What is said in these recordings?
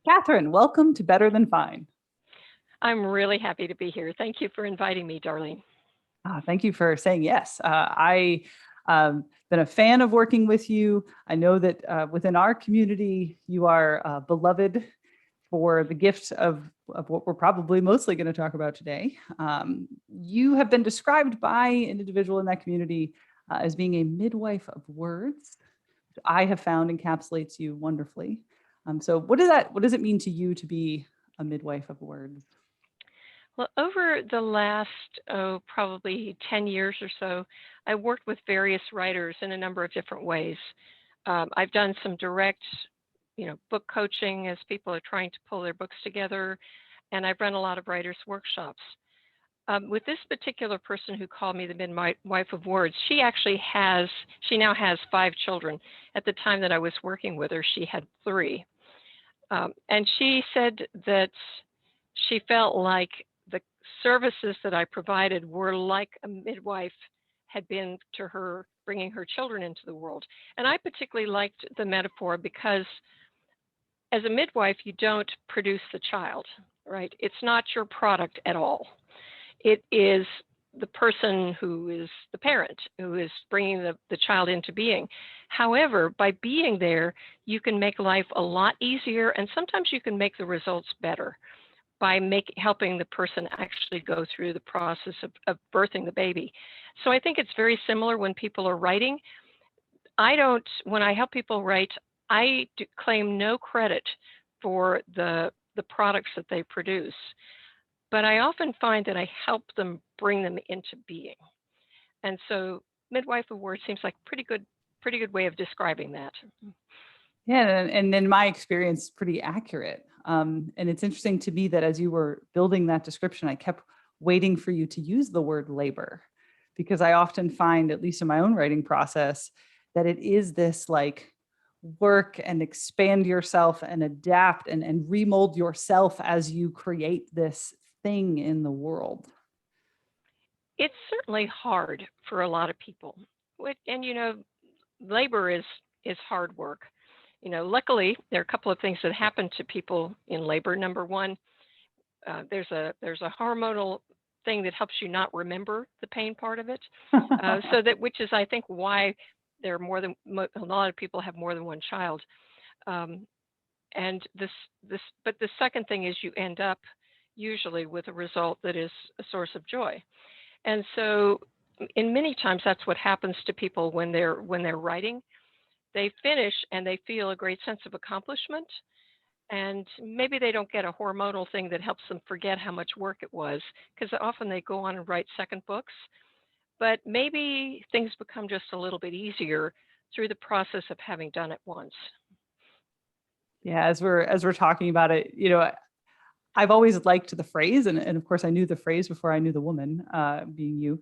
Kathryn, welcome to Better Than Fine. I'm really happy to be here. Thank you for inviting me, Darlene. Thank you for saying yes. I been a fan of working with you. I know that within our community, you are beloved for the gift of what we're probably mostly going to talk about today. You have been described by an individual in that community as being a midwife of words. I have found encapsulates you wonderfully. So what does it mean to you to be a midwife of words? Well, over the last, probably 10 years or so, I worked with various writers in a number of different ways. I've done some direct, book coaching as people are trying to pull their books together, and I've run a lot of writers' workshops. With this particular person who called me the Midwife of Words, she now has 5 children. At the time that I was working with her, she had 3. And she said that she felt like the services that I provided were like a midwife had been to her bringing her children into the world. And I particularly liked the metaphor because as a midwife, you don't produce the child, right? It's not your product at all. It is the person who is the parent, who is bringing the child into being. However, by being there, you can make life a lot easier, and sometimes you can make the results better by helping the person actually go through the process of birthing the baby. So I think it's very similar when people are writing. When I help people write, I claim no credit for the products that they produce. But I often find that I help them bring them into being. And so Midwife of Words seems like pretty good way of describing that. Yeah, and in my experience, pretty accurate. And it's interesting to me that as you were building that description, I kept waiting for you to use the word labor, because I often find, at least in my own writing process, that it is this like work and expand yourself and adapt and remold yourself as you create this thing in the world. It's certainly hard for a lot of people. And, labor is hard work. Luckily, there are a couple of things that happen to people in labor. Number one, there's a hormonal thing that helps you not remember the pain part of it. Which is, I think, why there are a lot of people have more than one child. And but the second thing is you end up usually with a result that is a source of joy. And so in many times that's what happens to people when they're writing. They finish and they feel a great sense of accomplishment, and maybe they don't get a hormonal thing that helps them forget how much work it was, because often they go on and write second books, but maybe things become just a little bit easier through the process of having done it once. Yeah, as we're talking about it, I've always liked the phrase, and of course I knew the phrase before I knew the woman, being you.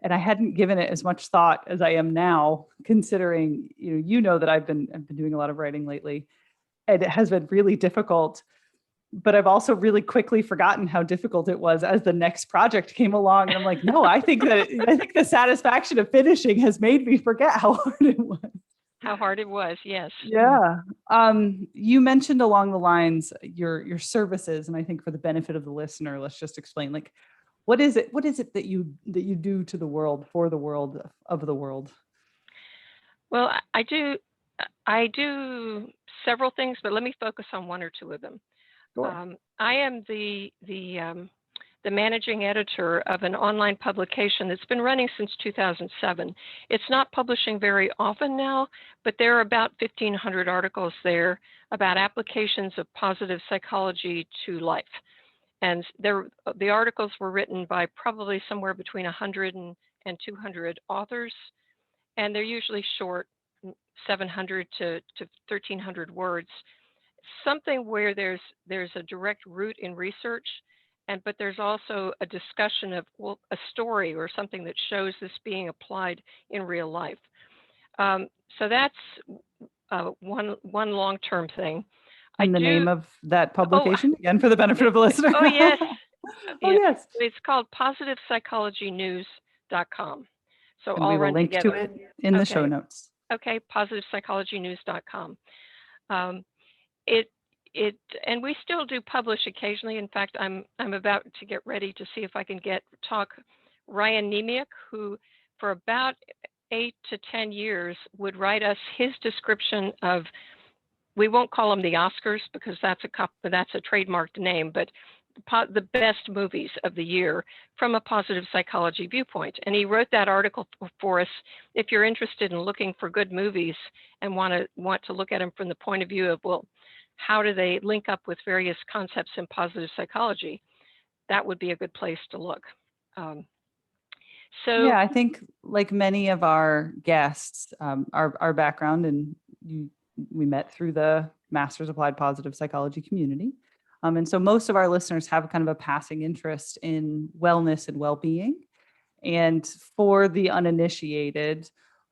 And I hadn't given it as much thought as I am now, considering, that I've been doing a lot of writing lately, and it has been really difficult. But I've also really quickly forgotten how difficult it was as the next project came along. And I'm like, no, I think the satisfaction of finishing has made me forget how hard it was. How hard it was, yes. Yeah. You mentioned along the lines your services, and I think for the benefit of the listener, let's just explain, like, what is it that you do to the world, for the world, of the world? Well, I do several things, but let me focus on one or two of them. Sure. I am the managing editor of an online publication that's been running since 2007. It's not publishing very often now, but there are about 1,500 articles there about applications of positive psychology to life. And the articles were written by probably somewhere between 100 and 200 authors, and they're usually short, 700 to 1,300 words. Something where there's a direct root in research, but there's also a discussion of a story or something that shows this being applied in real life. So that's one long-term thing. And the name of that publication, again, for the benefit of the listener. Oh, yes. Oh, yes. It's called positivepsychologynews.com. So and we will link to it in the show notes. Okay, positivepsychologynews.com. and we still do publish occasionally. In fact, I'm about to get ready to see if I can talk Ryan Nemiak, who for about 8 to 10 years would write us his description of, we won't call them the Oscars because that's a trademarked name, but the best movies of the year from a positive psychology viewpoint. And he wrote that article for us. If you're interested in looking for good movies and want to look at them from the point of view of, well, how do they link up with various concepts in positive psychology, that would be a good place to look. Yeah, I think like many of our guests, our background, and we met through the Masters Applied Positive Psychology community. And so most of our listeners have kind of a passing interest in wellness and well-being. And for the uninitiated,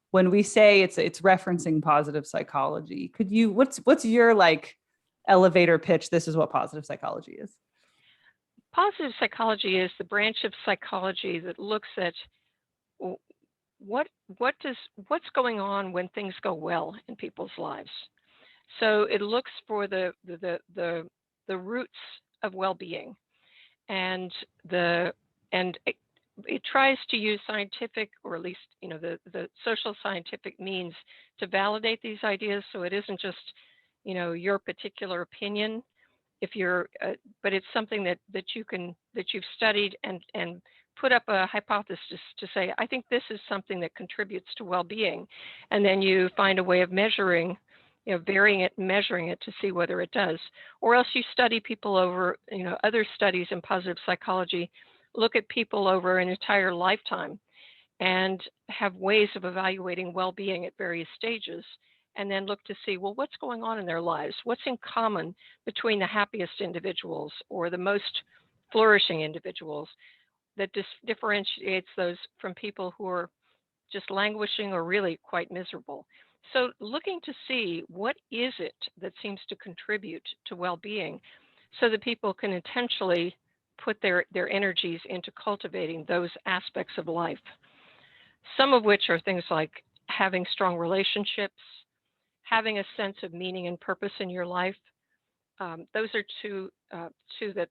when we say it's referencing positive psychology, what's your like elevator pitch? This is what positive psychology is. Positive psychology is the branch of psychology that looks at what's going on when things go well in people's lives. So it looks for the roots of well-being, and it tries to use scientific, or at least the social scientific means to validate these ideas. So it isn't just your particular opinion, but it's something that you've studied and put up a hypothesis to say, I think this is something that contributes to well-being, and then you find a way of measuring, varying it and measuring it to see whether it does. Or else you study people over, other studies in positive psychology look at people over an entire lifetime and have ways of evaluating well-being at various stages, and then look to see, well, what's going on in their lives? What's in common between the happiest individuals or the most flourishing individuals that differentiates those from people who are just languishing or really quite miserable. So looking to see what is it that seems to contribute to well-being so that people can intentionally put their energies into cultivating those aspects of life. Some of which are things like having strong relationships, having a sense of meaning and purpose in your life. Those are two that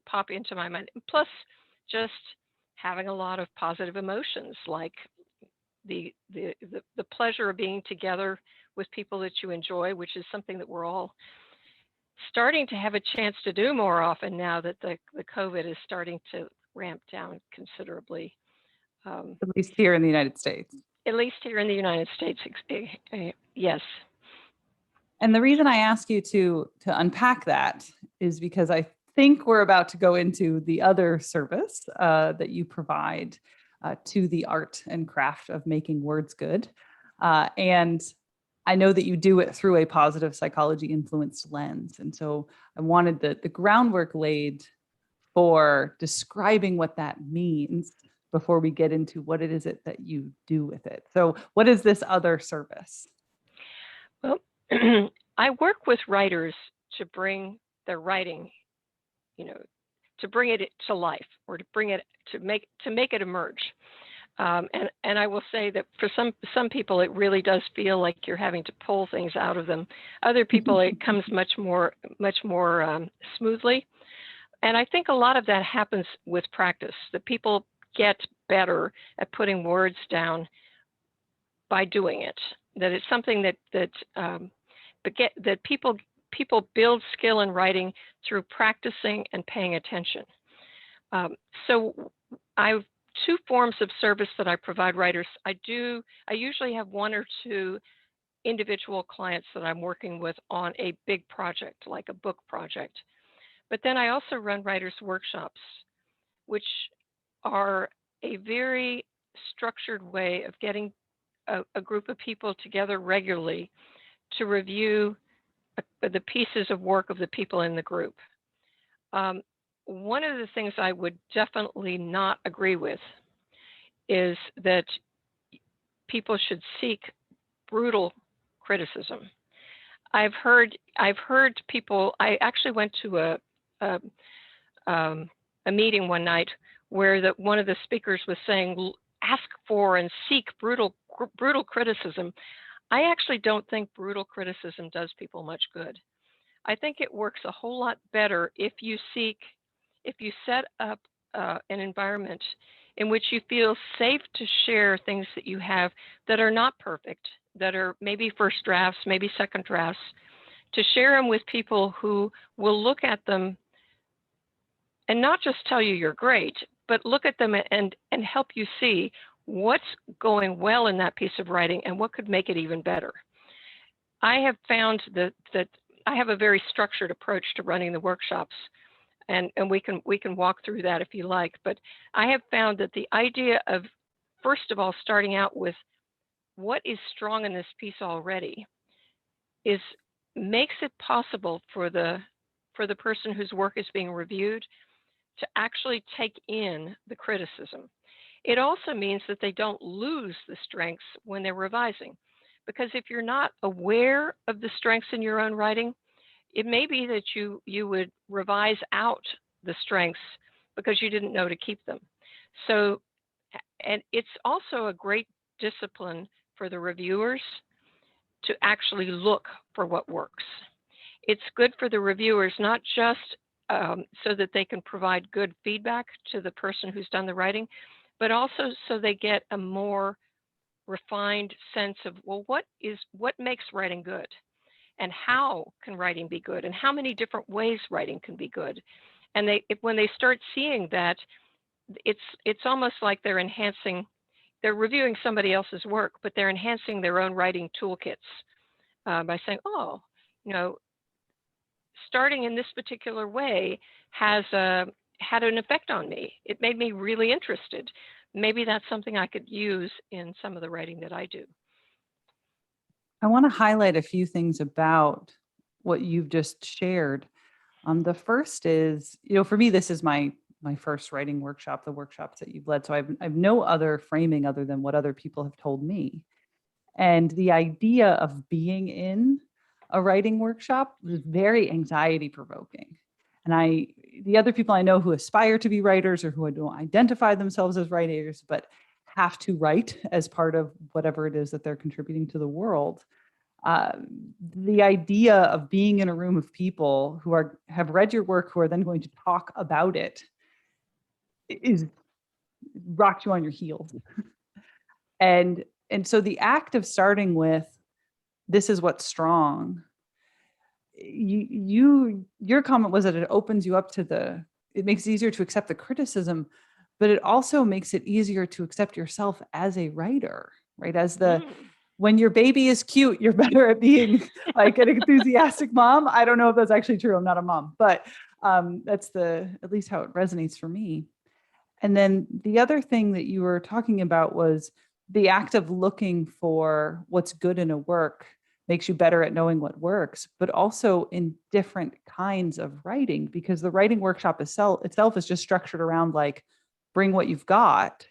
pop into my mind. Plus, just having a lot of positive emotions, like the pleasure of being together with people that you enjoy, which is something that we're all starting to have a chance to do more often now that the COVID is starting to ramp down considerably. At least here in the United States. At least here in the United States, yes. And the reason I ask you to unpack that is because I think we're about to go into the other service that you provide to the art and craft of making words good. And I know that you do it through a positive psychology influenced lens. And so I wanted the groundwork laid for describing what that means before we get into what it is that you do with it. So what is this other service? Well, I work with writers to bring their writing, to bring it to life, or to make it emerge. And I will say that for some people, it really does feel like you're having to pull things out of them. Other people, it comes much more smoothly. And I think a lot of that happens with practice, that people get better at putting words down by doing it. That it's something that people build skill in writing through practicing and paying attention. So I have two forms of service that I provide writers. I usually have one or two individual clients that I'm working with on a big project, like a book project. But then I also run writers' workshops, which are a very structured way of getting a group of people together regularly to review the pieces of work of the people in the group. One of the things I would definitely not agree with is that people should seek brutal criticism. I've heard people. I actually went to a meeting one night where one of the speakers was saying, ask for and seek brutal criticism. I actually don't think brutal criticism does people much good. I think it works a whole lot better if you set up an environment in which you feel safe to share things that you have that are not perfect, that are maybe first drafts, maybe second drafts, to share them with people who will look at them and not just tell you you're great, but look at them and help you see what's going well in that piece of writing and what could make it even better. I have found that I have a very structured approach to running the workshops, and we can walk through that if you like. But I have found that the idea of, first of all, starting out with what is strong in this piece already makes it possible for the person whose work is being reviewed to actually take in the criticism. It also means that they don't lose the strengths when they're revising. Because if you're not aware of the strengths in your own writing, it may be that you would revise out the strengths because you didn't know to keep them. So, and it's also a great discipline for the reviewers to actually look for what works. It's good for the reviewers, not just so that they can provide good feedback to the person who's done the writing, but also so they get a more refined sense of, well, what makes writing good, and how can writing be good, and how many different ways writing can be good. And when they start seeing that, it's almost like they're reviewing somebody else's work, but they're enhancing their own writing toolkits by saying, oh, starting in this particular way has had an effect on me. It made me really interested. Maybe that's something I could use in some of the writing that I do. I want to highlight a few things about what you've just shared. The first is, for me, this is my first writing workshop, the workshops that you've led. So I've no other framing other than what other people have told me. And the idea of being in a writing workshop was very anxiety provoking. And the other people I know who aspire to be writers or who don't identify themselves as writers, but have to write as part of whatever it is that they're contributing to the world. The idea of being in a room of people who have read your work, who are then going to talk about it, rocks you on your heels. And so the act of starting with, this is what's strong, your comment was that it opens you up to it makes it easier to accept the criticism, but it also makes it easier to accept yourself as a writer, right? When your baby is cute, you're better at being like an enthusiastic mom. I don't know if that's actually true. I'm not a mom, but that's at least how it resonates for me. And then the other thing that you were talking about was the act of looking for what's good in a work makes you better at knowing what works, but also in different kinds of writing, because the writing workshop itself is just structured around like, bring what you've got.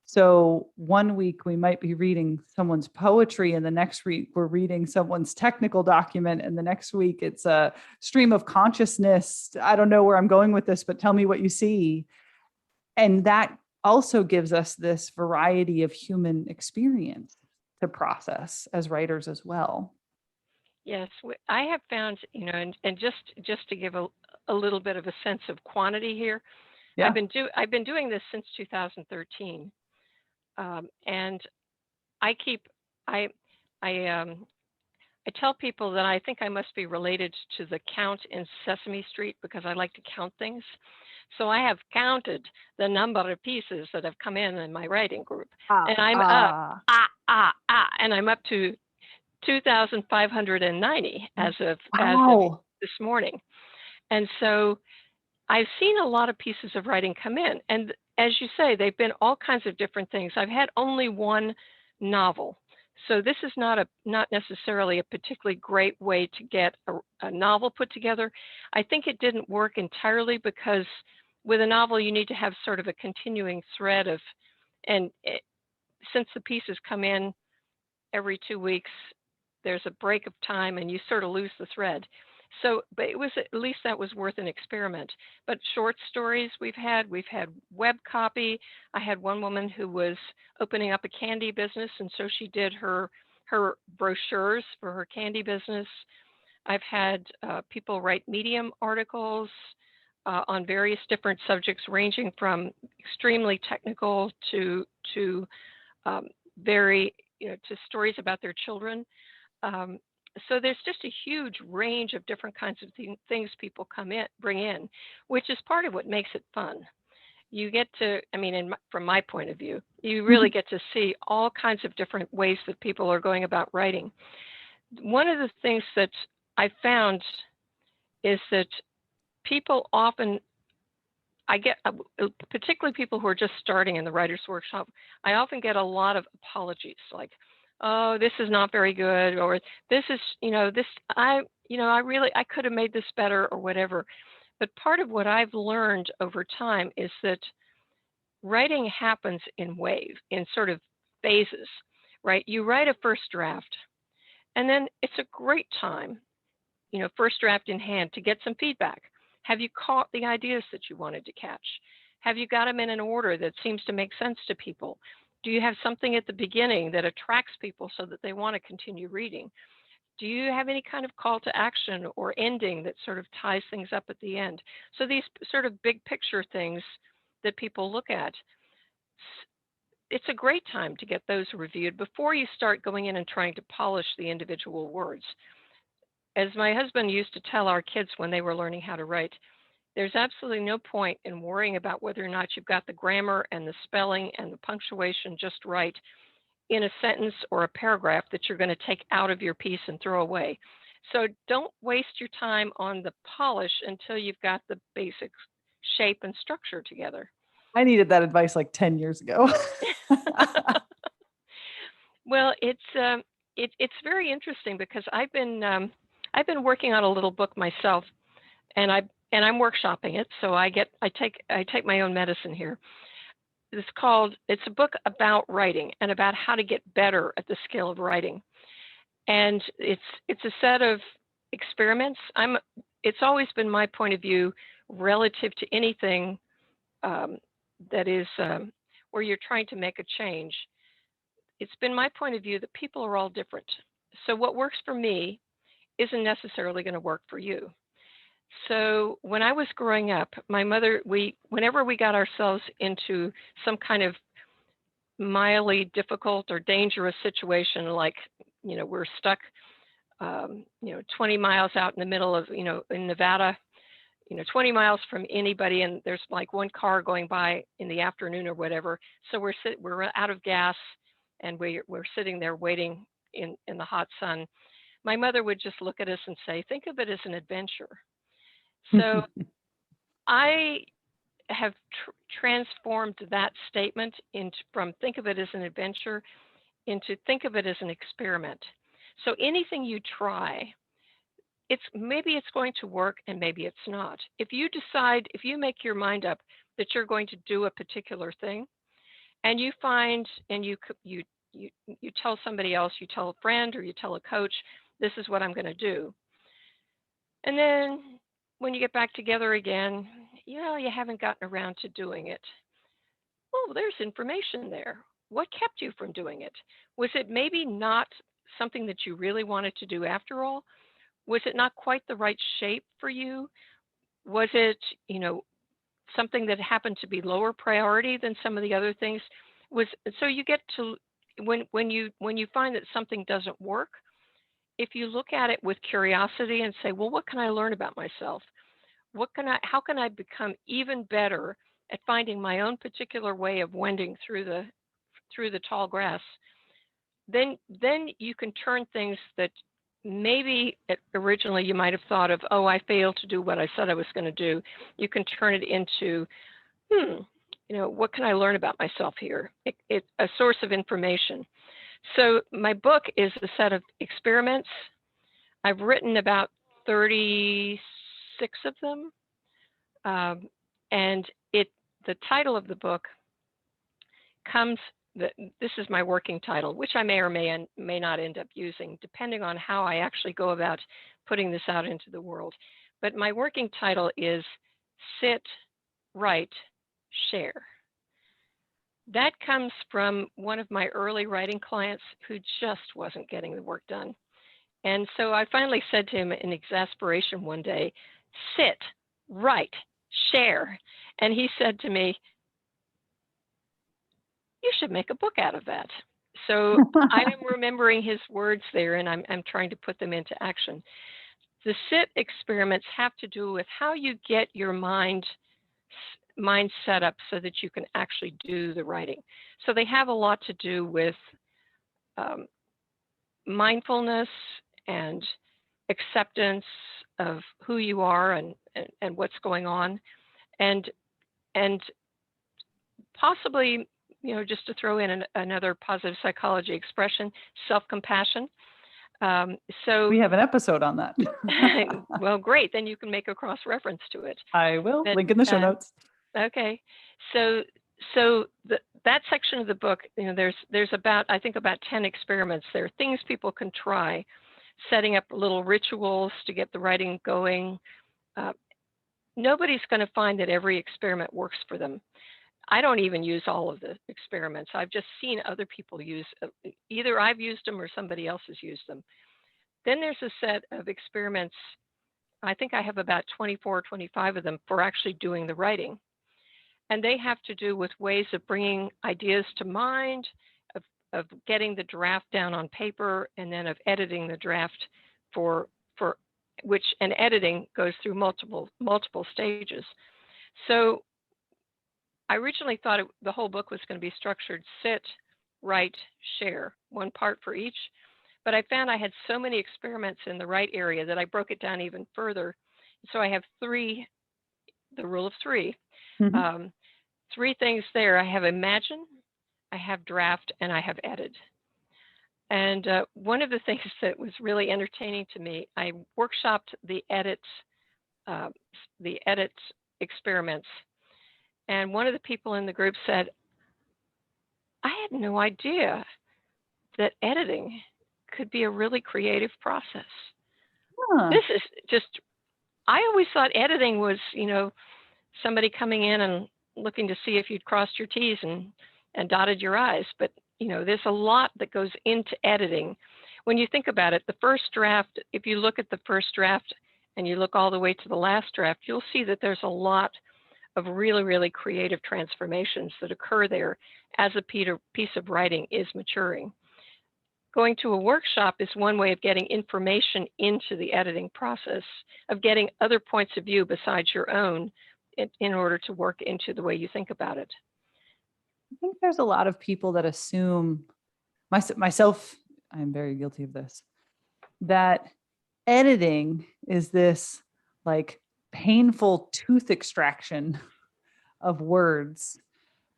So one week we might be reading someone's poetry, and the next week we're reading someone's technical document, and the next week it's a stream of consciousness. I don't know where I'm going with this, but tell me what you see. And that also gives us this variety of human experience to process as writers as well. Yes, I have found, and just to give a little bit of a sense of quantity here, yeah. I've been doing this since 2013, and I tell people that I think I must be related to the Count in Sesame Street, because I like to count things. So I have counted the number of pieces that have come in my writing group, and I'm up, and I'm up to 2,590 as of this morning. And so I've seen a lot of pieces of writing come in, and as you say, they've been all kinds of different things. I've had only one novel, so this is not necessarily a particularly great way to get a novel put together. I think it didn't work entirely because with a novel you need to have sort of a continuing thread since the pieces come in every 2 weeks, there's a break of time and you sort of lose the thread. So, but it was, at least that was worth an experiment. But short stories we've had web copy. I had one woman who was opening up a candy business, and so she did her brochures for her candy business. I've had people write Medium articles on various different subjects, ranging from extremely technical to very, to stories about their children. Um, so there's just a huge range of different kinds of things people bring in, which is part of what makes it fun. You get to, I mean, from my point of view, you really get to see all kinds of different ways that people are going about writing. One of the things that I found is that people often, I get, particularly people who are just starting in the writer's workshop, I often get a lot of apologies, like, oh, this is not very good, or this is, I could have made this better, or whatever. But part of what I've learned over time is that writing happens in waves, in sort of phases, right? You write a first draft, and then it's a great time, first draft in hand, to get some feedback. Have you caught the ideas that you wanted to catch? Have you got them in an order that seems to make sense to people? Do you have something at the beginning that attracts people so that they want to continue reading? Do you have any kind of call to action or ending that sort of ties things up at the end? So these sort of big picture things that people look at, it's a great time to get those reviewed before you start going in and trying to polish the individual words. As my husband used to tell our kids when they were learning how to write, there's absolutely no point in worrying about whether or not you've got the grammar and the spelling and the punctuation just right in a sentence or a paragraph that you're going to take out of your piece and throw away. So don't waste your time on the polish until you've got the basic shape and structure together. I needed that advice like 10 years ago. Well, it's very interesting because I've been working on a little book myself, and I'm workshopping it. So I take my own medicine here. It's a book about writing and about how to get better at the skill of writing. And it's a set of experiments. It's always been my point of view relative to anything that is where you're trying to make a change. It's been my point of view that people are all different. So what works for me isn't necessarily going to work for you. So when I was growing up, my mother, whenever we got ourselves into some kind of mildly difficult or dangerous situation, like, we're stuck, 20 miles out in the middle of, in Nevada, 20 miles from anybody, and there's like one car going by in the afternoon or whatever. So we're out of gas, and we're sitting there waiting in the hot sun. My mother would just look at us and say, think of it as an adventure. So I have transformed that statement from think of it as an adventure into think of it as an experiment. So anything you try, maybe it's going to work and maybe it's not. If you make your mind up that you're going to do a particular thing, and you find, and you tell somebody else, you tell a friend or you tell a coach, this is what I'm going to do. And then when you get back together again, you haven't gotten around to doing it. Well, there's information there. What kept you from doing it? Was it maybe not something that you really wanted to do after all? Was it not quite the right shape for you? Was it, something that happened to be lower priority than some of the other things? So you get to, when you find that something doesn't work, if you look at it with curiosity and say, well, what can I learn about myself? How can I become even better at finding my own particular way of wending through the tall grass? Then you can turn things that maybe originally you might have thought of, oh, I failed to do what I said I was going to do. You can turn it into, what can I learn about myself here? It's a source of information. So my book is a set of experiments. I've written about 36 of them. And the title of the book this is my working title, which I may or may not end up using, depending on how I actually go about putting this out into the world. But my working title is Sit, Write, Share. That comes from one of my early writing clients who just wasn't getting the work done. And so I finally said to him in exasperation one day, sit, write, share. And he said to me, you should make a book out of that. So I am remembering his words there, and I'm trying to put them into action. The sit experiments have to do with how you get your mind set up so that you can actually do the writing. So they have a lot to do with um, mindfulness and acceptance of who you are and what's going on, and and possibly, just to throw in another positive psychology expression, self-compassion. So We have an episode on that. well, great, then you can make a cross reference to it. I will. But Link in the show notes. okay, so that section of the book, there's about, I think, about 10 experiments there, things people can try, setting up little rituals to get the writing going. Nobody's going to find that every experiment works for them. I don't even use all of the experiments. I've just seen other people use, either I've used them or somebody else has used them. Then there's a set of experiments. I think I have about 24 or 25 of them for actually doing the writing. And they have to do with ways of bringing ideas to mind, of getting the draft down on paper, and then of editing the draft for which, and editing goes through multiple stages. So I originally thought the whole book was going to be structured sit, write, share, one part for each. But I found I had so many experiments in the write area that I broke it down even further. So I have the rule of three. Mm-hmm. 3 things there. I have imagine, I have draft, and I have edit. And one of the things that was really entertaining to me, I workshopped the edit experiments. And one of the people in the group said, I had no idea that editing could be a really creative process. Huh. This is just, I always thought editing was, somebody coming in and looking to see if you'd crossed your T's and dotted your I's. But, there's a lot that goes into editing. When you think about it, the first draft, if you look at the first draft and you look all the way to the last draft, you'll see that there's a lot of really, really creative transformations that occur there as a piece of writing is maturing. Going to a workshop is one way of getting information into the editing process, of getting other points of view besides your own in order to work into the way you think about it. I think there's a lot of people that assume, myself, I'm very guilty of this, that editing is this like painful tooth extraction of words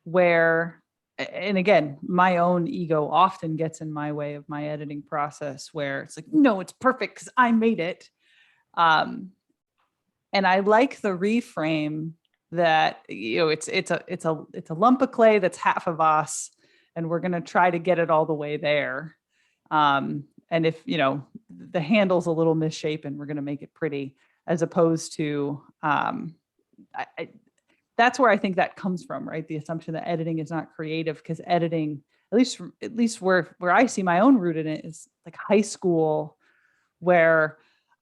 where, and again, my own ego often gets in my way of my editing process where it's like, no, it's perfect because I made it. And I like the reframe that, it's a lump of clay that's half of us, and we're going to try to get it all the way there. And if, the handle's a little misshapen, we're going to make it pretty, as opposed to, that's where I think that comes from, right? The assumption that editing is not creative, because editing, at least where I see my own root in it, is like high school, where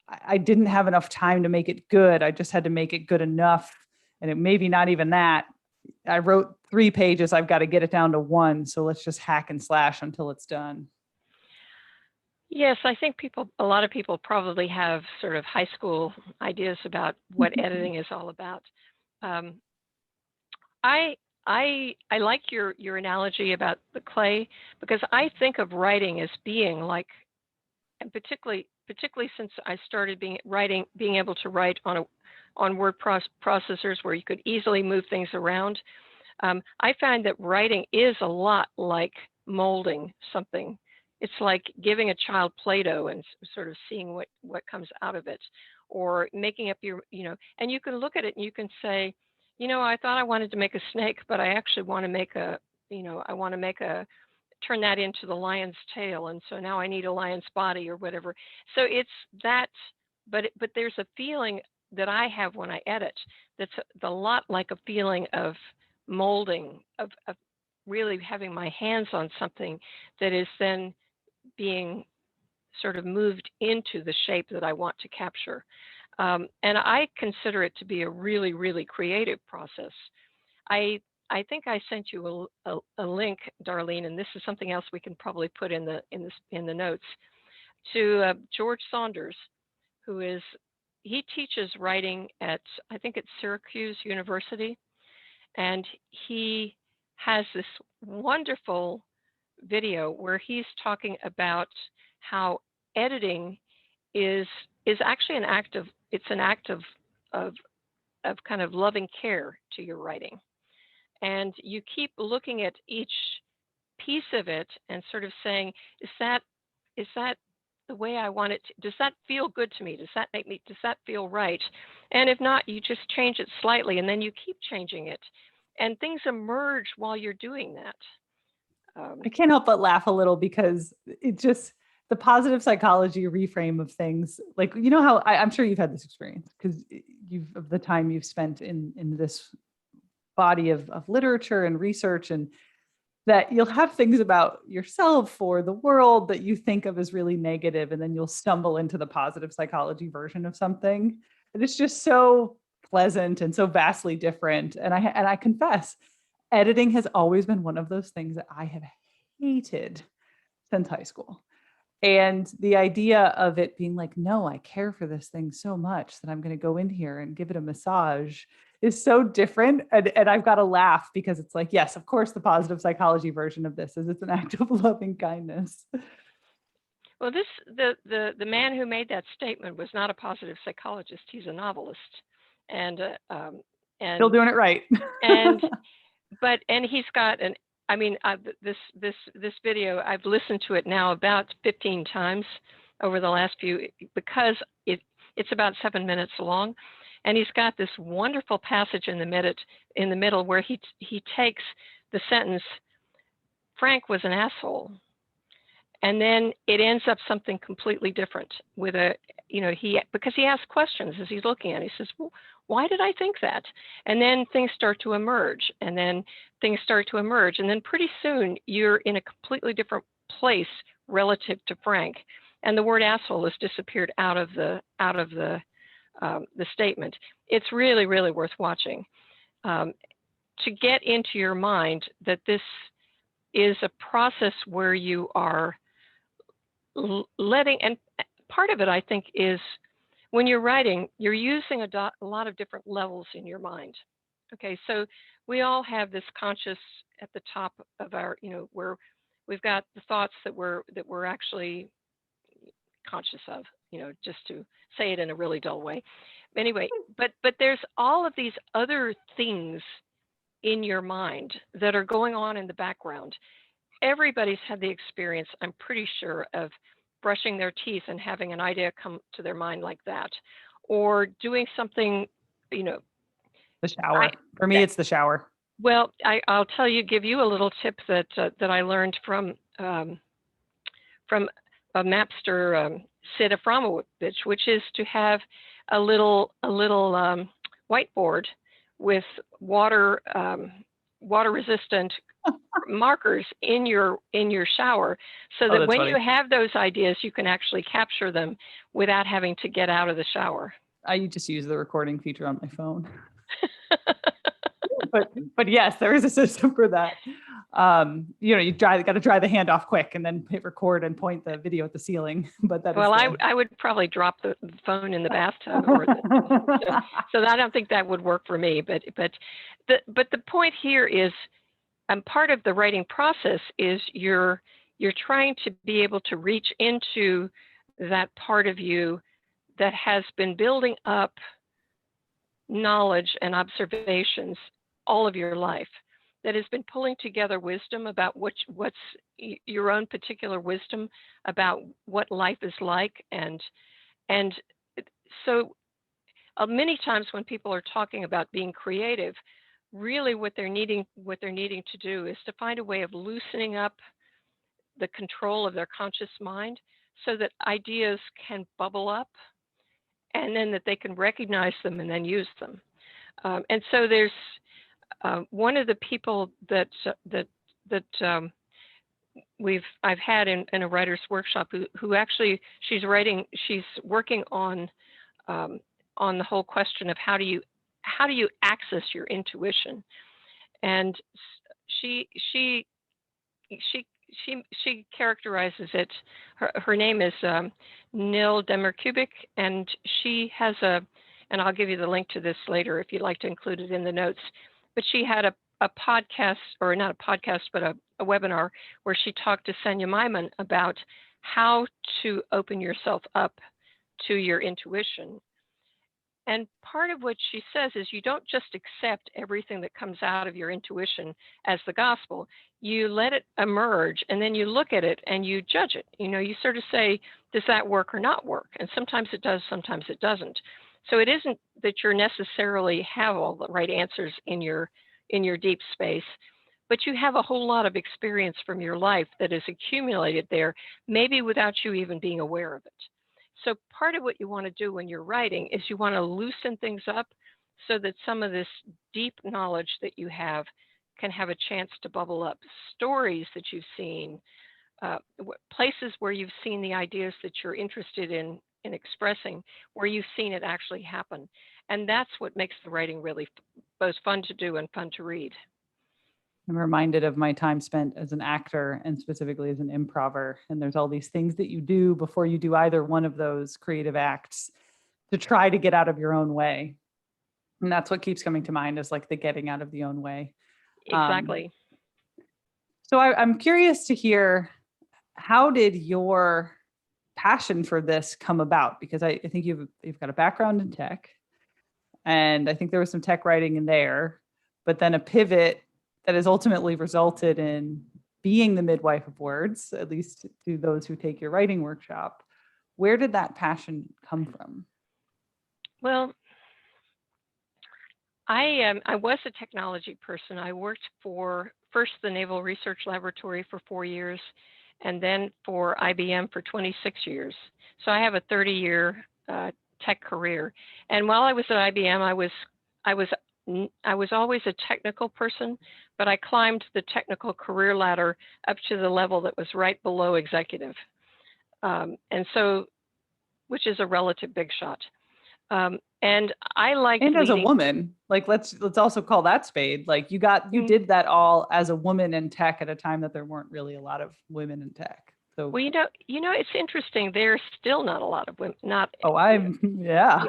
I didn't have enough time to make it good. I just had to make it good enough. And it maybe not even that. I wrote 3 pages. I've got to get it down to 1. So let's just hack and slash until it's done. Yes, I think a lot of people probably have sort of high school ideas about what editing is all about. I like your analogy about the clay, because I think of writing as being like, and particularly since I started being able to write on word processors where you could easily move things around. I find that writing is a lot like molding something. It's like giving a child Play-Doh and sort of seeing what comes out of it, or making up and you can look at it and you can say, I thought I wanted to make a snake, but I actually want to make turn that into the lion's tail. And so now I need a lion's body or whatever. So it's that, but there's a feeling that I have when I edit that's a lot like a feeling of molding, of really having my hands on something that is then being sort of moved into the shape that I want to capture. And I consider it to be a really, really creative process. I I think I sent you a link, Darlene, and this is something else we can probably put in the notes, to George Saunders, who is he teaches writing at, I think it's Syracuse University, and he has this wonderful video where he's talking about how editing is is actually an act of kind of loving care to your writing. And you keep looking at each piece of it and sort of saying, is that the way I want it to, does that feel good to me? Does that feel right? And if not, you just change it slightly and then you keep changing it. And things emerge while you're doing that. I can't help but laugh a little because it just, the positive psychology reframe of things, like, you know how I'm sure you've had this experience because of the time you've spent in this body of literature and research, and that you'll have things about yourself or the world that you think of as really negative, and then you'll stumble into the positive psychology version of something. And it's just so pleasant and so vastly different. And I confess, editing has always been one of those things that I have hated since high school. And the idea of it being like, no, I care for this thing so much that I'm going to go in here and give it a massage is so different. And I've got to laugh because it's like, yes, of course, the positive psychology version of this is it's an act of loving kindness. Well, the man who made that statement was not a positive psychologist. He's a novelist, and Still doing it right. and he's got an, I mean, this video, I've listened to it now about 15 times over the last few, because it's about 7 minutes long, and he's got this wonderful passage in the middle where he takes the sentence, Frank was an asshole, and then it ends up something completely different with because he asks questions as he's looking at it. He says, well, why did I think that? And then things start to emerge, and then pretty soon you're in a completely different place relative to Frank, and the word asshole has disappeared out of the statement. It's really, really worth watching, to get into your mind that this is a process where you are letting, and part of it, I think, is when you're writing, you're using a lot of different levels in your mind. Okay, so we all have this conscious at the top of our, where we've got the thoughts that we're actually conscious of, just to say it in a really dull way. Anyway, but there's all of these other things in your mind that are going on in the background. Everybody's had the experience, I'm pretty sure, of brushing their teeth and having an idea come to their mind like that, or doing something, The shower. For me, it's the shower. Well, I'll give you a little tip that I learned from a mapster, Sid Aframovich, which is to have a little whiteboard with water resistant markers in your shower, so that when you have those ideas, you can actually capture them without having to get out of the shower. I just use the recording feature on my phone. but yes, there is a system for that. You got to dry the hand off quick and then hit record and point the video at the ceiling. But I would probably drop the phone in the bathtub, so I don't think that would work for me. But the point here is, part of the writing process is you're trying to be able to reach into that part of you that has been building up knowledge and observations all of your life, that has been pulling together wisdom about what's your own particular wisdom about what life is like. And so many times when people are talking about being creative, really what they're needing to do is to find a way of loosening up the control of their conscious mind so that ideas can bubble up, and then that they can recognize them and then use them. And so there's one of the people that I've had in a writer's workshop who actually she's working on the whole question of how do you access your intuition, and she she she characterizes it. Her name is Nil Demirkubik, and she has and I'll give you the link to this later if you'd like to include it in the notes. But she had a podcast, or not a podcast, but a webinar where she talked to Senya Maiman about how to open yourself up to your intuition. And part of what she says is you don't just accept everything that comes out of your intuition as the gospel. You let it emerge, and then you look at it and you judge it. You sort of say, does that work or not work? And sometimes it does, sometimes it doesn't. So it isn't that you necessarily have all the right answers in your deep space, but you have a whole lot of experience from your life that is accumulated there, maybe without you even being aware of it. So part of what you want to do when you're writing is you want to loosen things up so that some of this deep knowledge that you have can have a chance to bubble up. Stories that you've seen, places where you've seen the ideas that you're interested in expressing, where you've seen it actually happen. And that's what makes the writing really both fun to do and fun to read. I'm reminded of my time spent as an actor and specifically as an improver. And there's all these things that you do before you do either one of those creative acts to try to get out of your own way. And that's what keeps coming to mind, is like the getting out of the own way. Exactly. So I'm curious to hear, how did your passion for this come about? Because I think you've got a background in tech, and I think there was some tech writing in there, but then a pivot that has ultimately resulted in being the midwife of words, at least to those who take your writing workshop. Where did that passion come from? Well, I was a technology person. I worked for first the Naval Research Laboratory for 4 years, and then for IBM for 26 years. So I have a 30-year tech career. And while I was at IBM, I was always a technical person, but I climbed the technical career ladder up to the level that was right below executive, and so, which is a relative big shot. And I liked and as a leading. woman, like let's also call that spade. Like you did that all as a woman in tech at a time that there weren't really a lot of women in tech. So Well, it's interesting. There's still not a lot of women. Not. Yeah.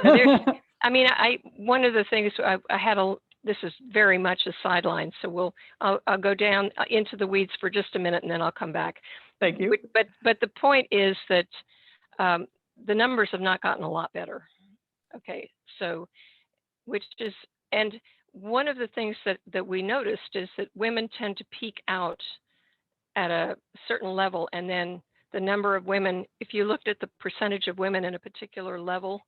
I mean, one of the things I had this is very much a sideline, so I'll go down into the weeds for just a minute and then I'll come back. Thank you. But the point is that the numbers have not gotten a lot better. Okay, so and one of the things that we noticed is that women tend to peak out at a certain level, and then the number of women, if you looked at the percentage of women in a particular level,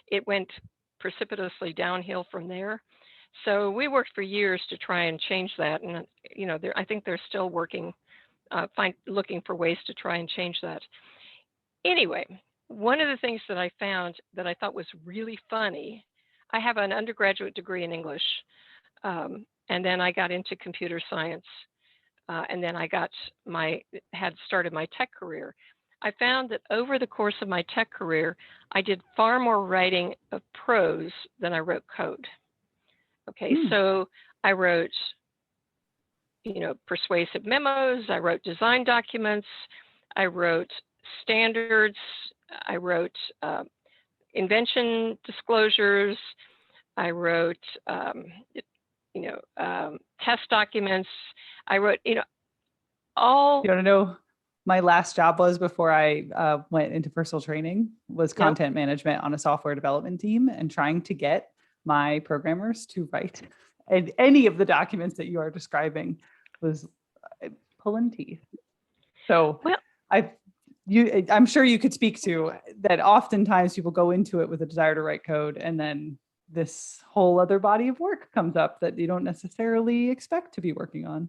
it went precipitously downhill from there. So we worked for years to try and change that, and I think they're still working, looking for ways to try and change that. Anyway, one of the things that I found that I thought was really funny, I have an undergraduate degree in English, and then I got into computer science. And then I had started my tech career. I found that over the course of my tech career, I did far more writing of prose than I wrote code. Okay, so I wrote, persuasive memos, I wrote design documents, I wrote standards, I wrote invention disclosures, I wrote, test documents. I wrote, all. You want to know my last job was before I went into personal training was content management on a software development team, and trying to get my programmers to write and any of the documents that you are describing was pulling teeth. So I'm sure you could speak to that. Oftentimes people go into it with a desire to write code, and then this whole other body of work comes up that you don't necessarily expect to be working on.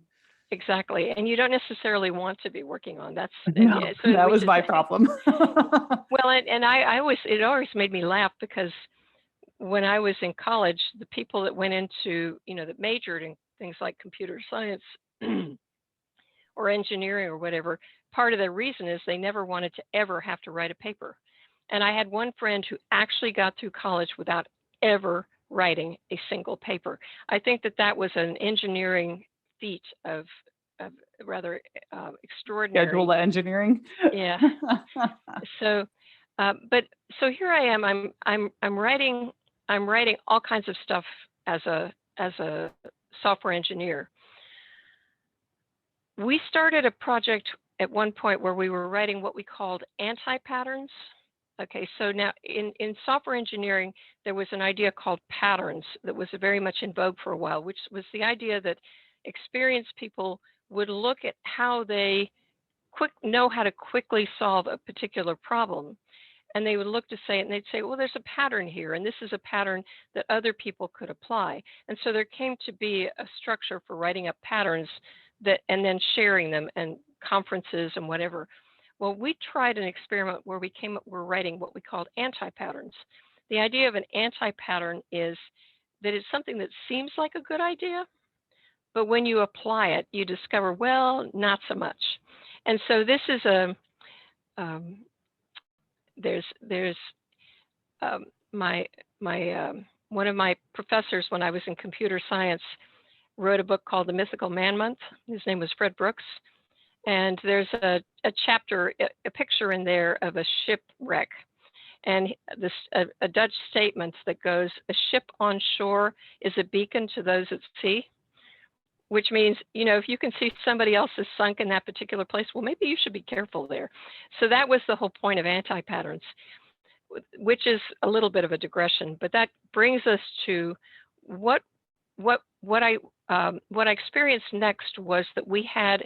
Exactly. And you don't necessarily want to be working on that. That was my problem. Well, and it always made me laugh, because when I was in college, the people that went into, that majored in things like computer science or engineering or whatever, part of the reason is they never wanted to ever have to write a paper. And I had one friend who actually got through college without ever writing a single paper. I think that that was an engineering feat of rather extraordinary. Schedule engineering. Yeah. So, but so here I am. I'm writing all kinds of stuff as a software engineer. We started a project at one point where we were writing what we called anti-patterns. Okay, so now in software engineering, there was an idea called patterns that was very much in vogue for a while, which was the idea that experienced people would look at how they know how to quickly solve a particular problem. And they would look to say it and they'd say, well, there's a pattern here, and this is a pattern that other people could apply. And so there came to be a structure for writing up patterns that, and then sharing them and conferences and whatever. Well, we tried an experiment where we're writing what we called anti-patterns. The idea of an anti-pattern is that it's something that seems like a good idea, but when you apply it, you discover, well, not so much. And so this is a, one of my professors when I was in computer science wrote a book called The Mythical Man Month. His name was Fred Brooks. And there's a chapter, a picture in there of a shipwreck. And a Dutch statement that goes, a ship on shore is a beacon to those at sea, which means, you know, if you can see somebody else is sunk in that particular place, well, maybe you should be careful there. So that was the whole point of anti-patterns, which is a little bit of a digression, but that brings us to what I experienced next was that we had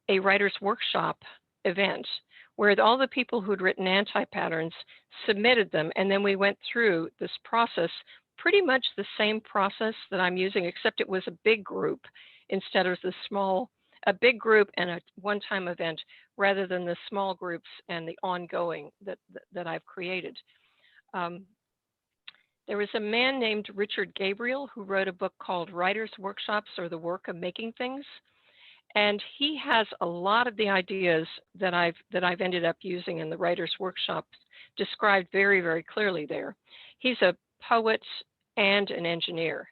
a writer's workshop event where all the people who'd written anti-patterns submitted them, and then we went through this process, pretty much the same process that I'm using, except it was a big group instead of a big group and a one-time event, rather than the small groups and the ongoing that I've created. There was a man named Richard Gabriel who wrote a book called Writer's Workshops, or the Work of Making Things. And he has a lot of the ideas that I've ended up using in the Writer's Workshops described very, very clearly there. He's a poet and an engineer.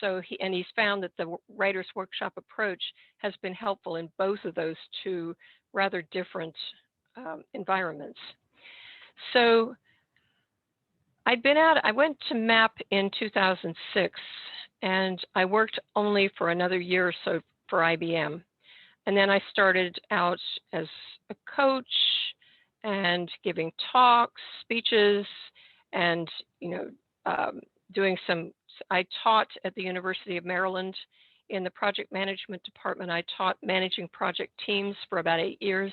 So he's found that the Writer's Workshop approach has been helpful in both of those two rather different environments. So I went to MAP in 2006, and I worked only for another year or so for IBM. And then I started out as a coach and giving talks, speeches, and, you know, I taught at the University of Maryland in the project management department. I taught managing project teams for about 8 years.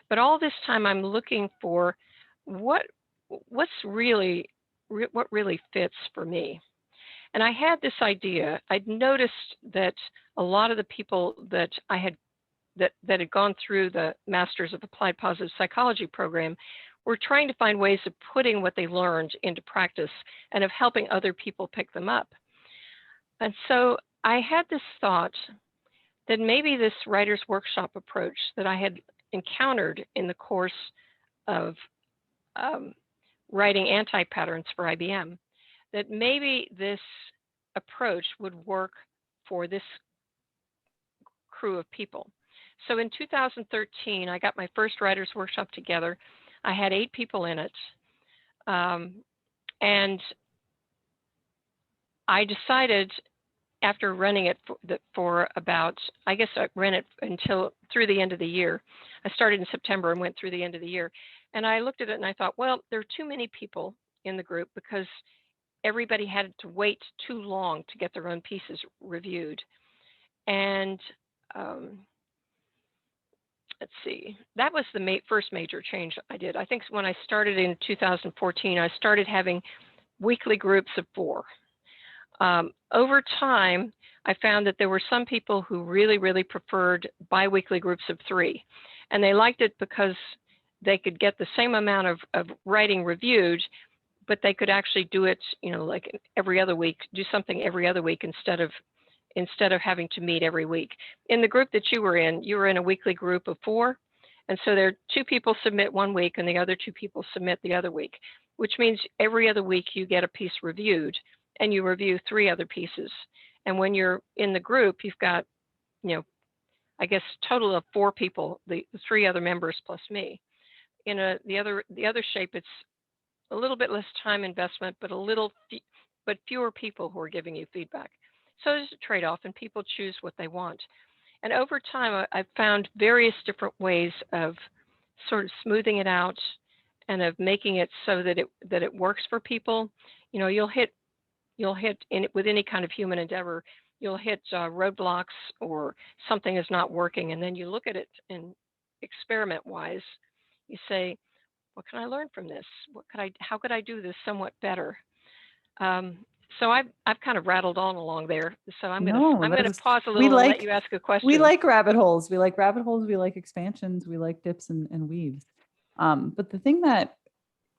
But all this time I'm looking for what really fits for me. And I had this idea. I'd noticed that a lot of the people that that had gone through the Masters of Applied Positive Psychology program were trying to find ways of putting what they learned into practice and of helping other people pick them up. And so I had this thought that maybe this writer's workshop approach that I had encountered in the course of writing anti-patterns for IBM, that maybe this approach would work for this crew of people. So in 2013, I got my first writer's workshop together. I had 8 people in it. And I decided, after running it for about, I guess I ran it through the end of the year. I started in September and went through the end of the year. And I looked at it and I thought, well, there are too many people in the group because everybody had to wait too long to get their own pieces reviewed. And let's see, that was the first major change I did. I think when I started in 2014, I started having weekly groups of 4. Over time, I found that there were some people who really, really preferred biweekly groups of 3. And they liked it because they could get the same amount of writing reviewed, but they could actually do it, you know, like every other week, do something every other week instead of instead of having to meet every week. In the group that you were in a weekly group of 4. And so there are 2 people submit one week and the other 2 people submit the other week, which means every other week you get a piece reviewed and you review 3 other pieces. And when you're in the group, you've got, I guess, total of 4 people, the 3 other members plus me. In the other shape, it's a little bit less time investment, but but fewer people who are giving you feedback. So there's a trade-off, and people choose what they want. And over time, I've found various different ways of sort of smoothing it out and of making it so that it works for people. You'll hit with any kind of human endeavor, you'll hit roadblocks or something is not working, and then you look at it and experiment-wise, you say, what can I learn from this? How could I do this somewhat better? So I've kind of rattled on along there. So I'm gonna pause a little and let you ask a question. We like rabbit holes. We like rabbit holes. We like expansions. We like dips and weaves. But the thing that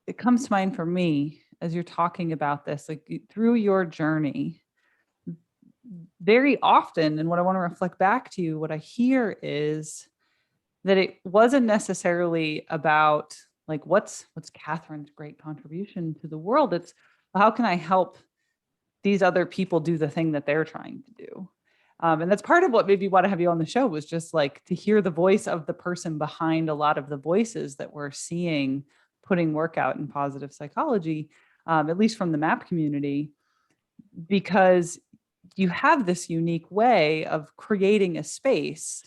it comes to mind for me as you're talking about this, like through your journey, very often, and what I want to reflect back to you, what I hear is that it wasn't necessarily about like what's Kathryn's great contribution to the world. It's how can I help these other people do the thing that they're trying to do. And that's part of what made me want to have you on the show, was just like to hear the voice of the person behind a lot of the voices that we're seeing putting work out in positive psychology, at least from the MAP community, because you have this unique way of creating a space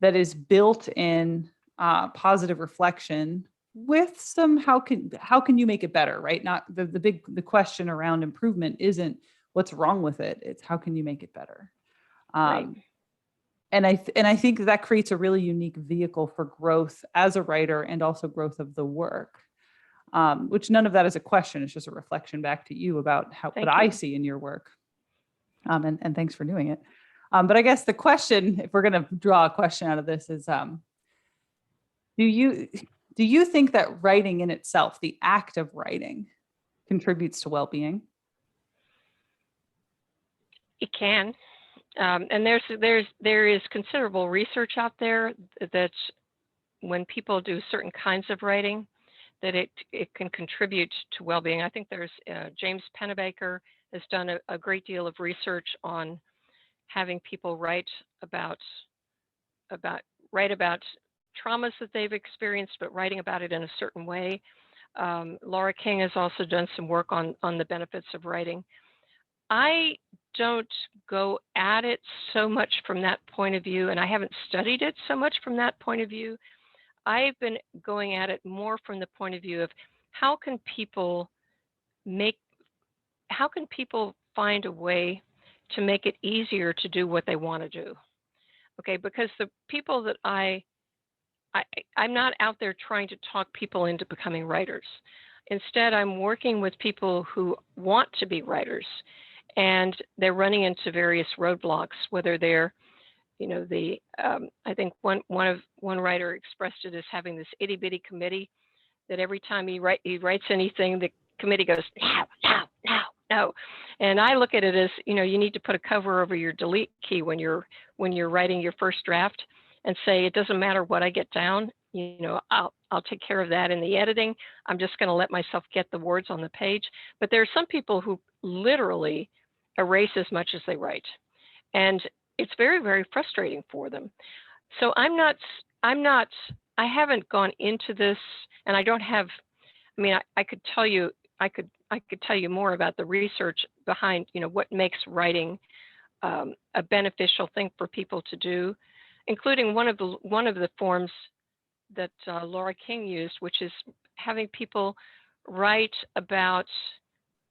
that is built in positive reflection with some how can you make it better, right? Not the question around improvement isn't what's wrong with it, it's how can you make it better. Right. And I think that creates a really unique vehicle for growth as a writer and also growth of the work, which none of that is a question, it's just a reflection back to you about what I see in your work. And thanks for doing it. But I guess the question, if we're going to draw a question out of this, is do you think that writing in itself, the act of writing, contributes to well-being? It can, and there is considerable research out there that when people do certain kinds of writing, that it can contribute to well-being. I think there's James Pennebaker has done a great deal of research on having people write about traumas that they've experienced, but writing about it in a certain way. Laura King has also done some work on the benefits of writing. I don't go at it so much from that point of view, and I haven't studied it so much from that point of view. I've been going at it more from the point of view of how can people find a way to make it easier to do what they want to do. Okay, because the people that I'm not out there trying to talk people into becoming writers. Instead, I'm working with people who want to be writers, and they're running into various roadblocks, whether they're, I think one writer expressed it as having this itty bitty committee that every time he writes anything, the committee goes, no. And I look at it as, you need to put a cover over your delete key when you're writing your first draft and say, it doesn't matter what I get down, I'll take care of that in the editing. I'm just going to let myself get the words on the page. But there are some people who literally erase as much as they write. And it's very, very frustrating for them. So I haven't gone into this, and I don't have, I could tell you more about the research behind, what makes writing a beneficial thing for people to do, including one of the forms that Laura King used, which is having people write about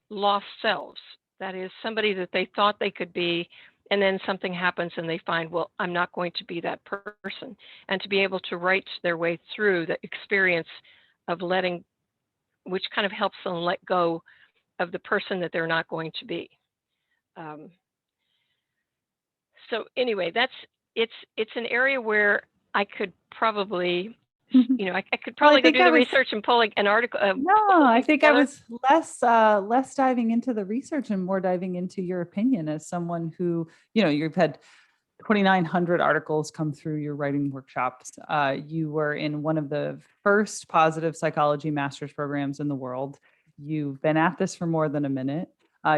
lost selves. That is, somebody that they thought they could be, and then something happens and they find, well, I'm not going to be that person. And to be able to write their way through the experience of which kind of helps them let go of the person that they're not going to be. So anyway, it's an area where I could probably I could Well, I probably go think do I the was research and pull an article, no, pull I things think I together. was less diving into the research and more diving into your opinion as someone who, you've had 2,900 articles come through your writing workshops. You were in one of the first positive psychology master's programs in the world. You've been at this for more than a minute.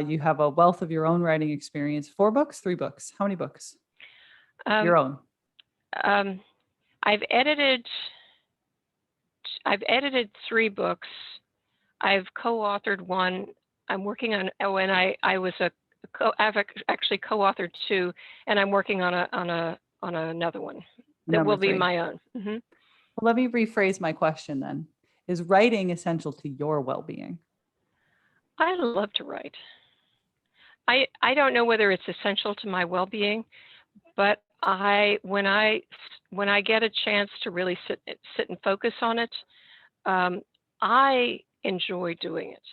You have a wealth of your own writing experience. 4 books, 3 books. How many books? Um, Your own. um, I've edited 3 books. I've co-authored one. I'm working on, and I've actually co-authored 2, and I'm working on another one that Number will be 3. my own. Well, let me rephrase my question then. Is writing essential to your well-being? I love to write. I don't know whether it's essential to my well-being, but when I get a chance to really sit and focus on it, I enjoy doing it.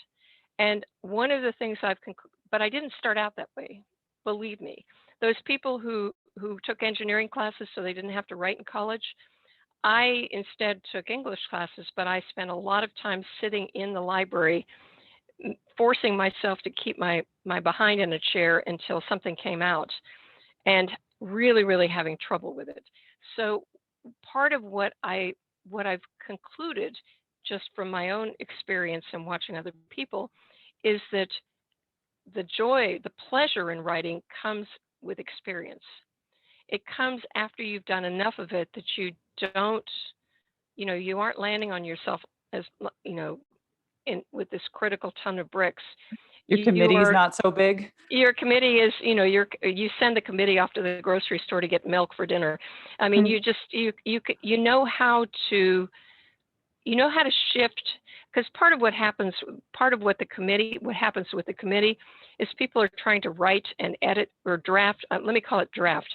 And one of the things but I didn't start out that way. Believe me, those people who took engineering classes so they didn't have to write in college, I instead took English classes, but I spent a lot of time sitting in the library, forcing myself to keep my behind in a chair until something came out, and really, really having trouble with it. So part of what I've concluded just from my own experience and watching other people is that the joy, the pleasure in writing comes with experience. It comes after you've done enough of it that you don't, you aren't landing on yourself as, with this critical ton of bricks. Your committee is Your not so big. committee is, you send the committee off to the grocery store to get milk for dinner. I mean, you know how to shift, because part of what happens with the committee is people are trying to write and edit or draft. Let me call it draft,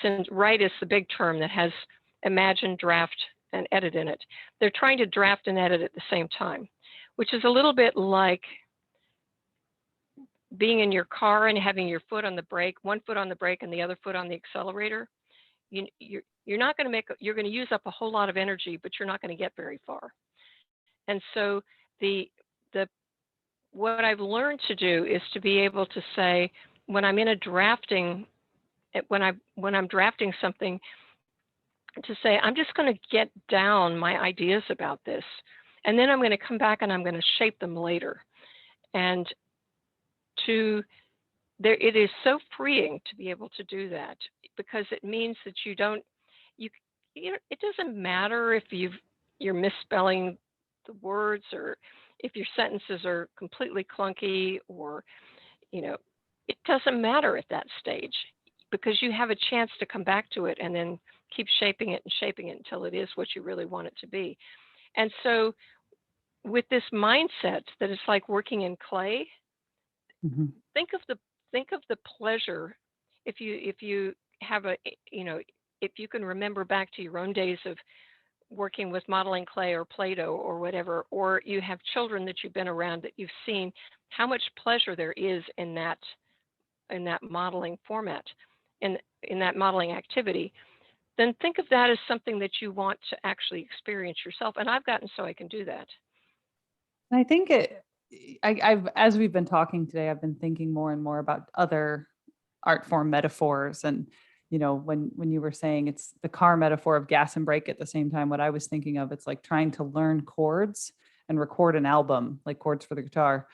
since write is the big term that has imagine, draft, and edit in it. They're trying to draft and edit at the same time, which is a little bit like being in your car and having your foot on the brake, one foot on the brake and the other foot on the accelerator. You're not going to you're going to use up a whole lot of energy, but you're not going to get very far. And so what I've learned to do is to be able to say, when I'm drafting something, to say, I'm just going to get down my ideas about this, and then I'm going to come back and I'm going to shape them later. And it is so freeing to be able to do that, because it means that it doesn't matter if you're misspelling the words, or if your sentences are completely clunky, or it doesn't matter at that stage, because you have a chance to come back to it and then keep shaping it until it is what you really want it to be. And so with this mindset that it's like working in clay, Mm-hmm. think of the pleasure. If you have if you can remember back to your own days of working with modeling clay or Play-Doh or whatever, or you have children that you've been around that you've seen how much pleasure there is in that modeling format, in that modeling activity, then think of that as something that you want to actually experience yourself. And I've gotten so I can do that. I think I've, as we've been talking today, I've been thinking more and more about other art form metaphors. And, when you were saying it's the car metaphor of gas and brake at the same time, what I was thinking of, it's like trying to learn chords and record an album, like chords for the guitar,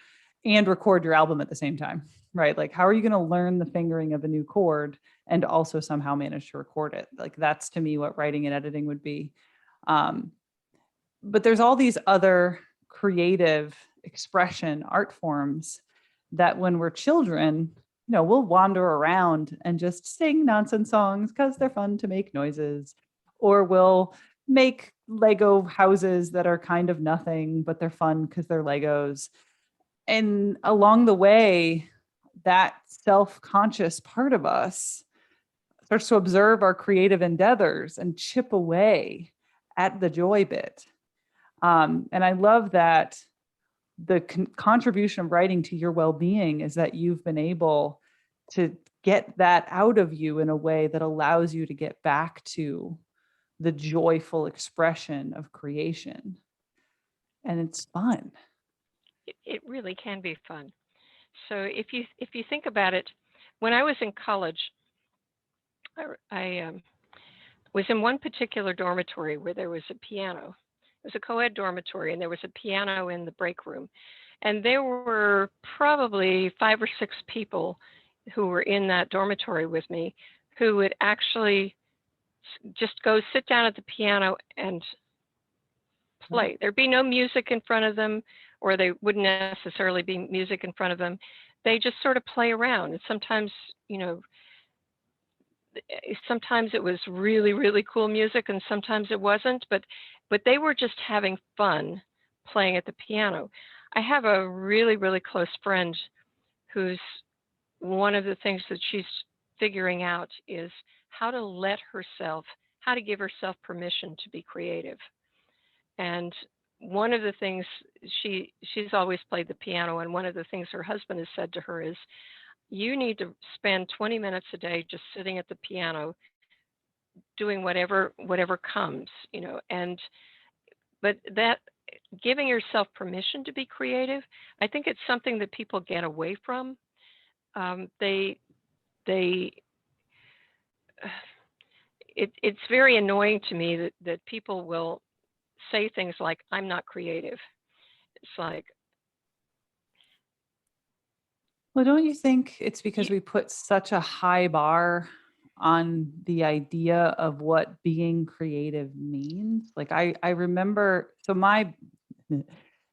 and record your album at the same time, right? Like, how are you going to learn the fingering of a new chord and also somehow manage to record it? Like, that's to me what writing and editing would be. But there's all these other creative expression art forms that when we're children, we'll wander around and just sing nonsense songs because they're fun to make noises, or we'll make Lego houses that are kind of nothing, but they're fun because they're Legos. And along the way, that self-conscious part of us starts to observe our creative endeavors and chip away at the joy bit. And I love that the contribution of writing to your well-being is that you've been able to get that out of you in a way that allows you to get back to the joyful expression of creation. And it's fun. It really can be fun. So if you think about it, when I was in college, I was in one particular dormitory where there was a piano. It was a co-ed dormitory, and there was a piano in the break room. And there were probably 5 or 6 people who were in that dormitory with me who would actually just go sit down at the piano and play. There'd be no music in front of them, or they wouldn't necessarily be music in front of them. They just sort of play around. And sometimes, sometimes it was really, really cool music, and sometimes it wasn't, but they were just having fun playing at the piano. I have a really, really close friend who's, one of the things that she's figuring out is how to give herself permission to be creative. And one of the things, she's always played the piano, and one of the things her husband has said to her is, you need to spend 20 minutes a day just sitting at the piano doing whatever comes, but that, giving yourself permission to be creative, I think it's something that people get away from. It's very annoying to me that people will say things like, I'm not creative. It's like, Well, don't you think it's because we put such a high bar on the idea of what being creative means? Like I remember, so my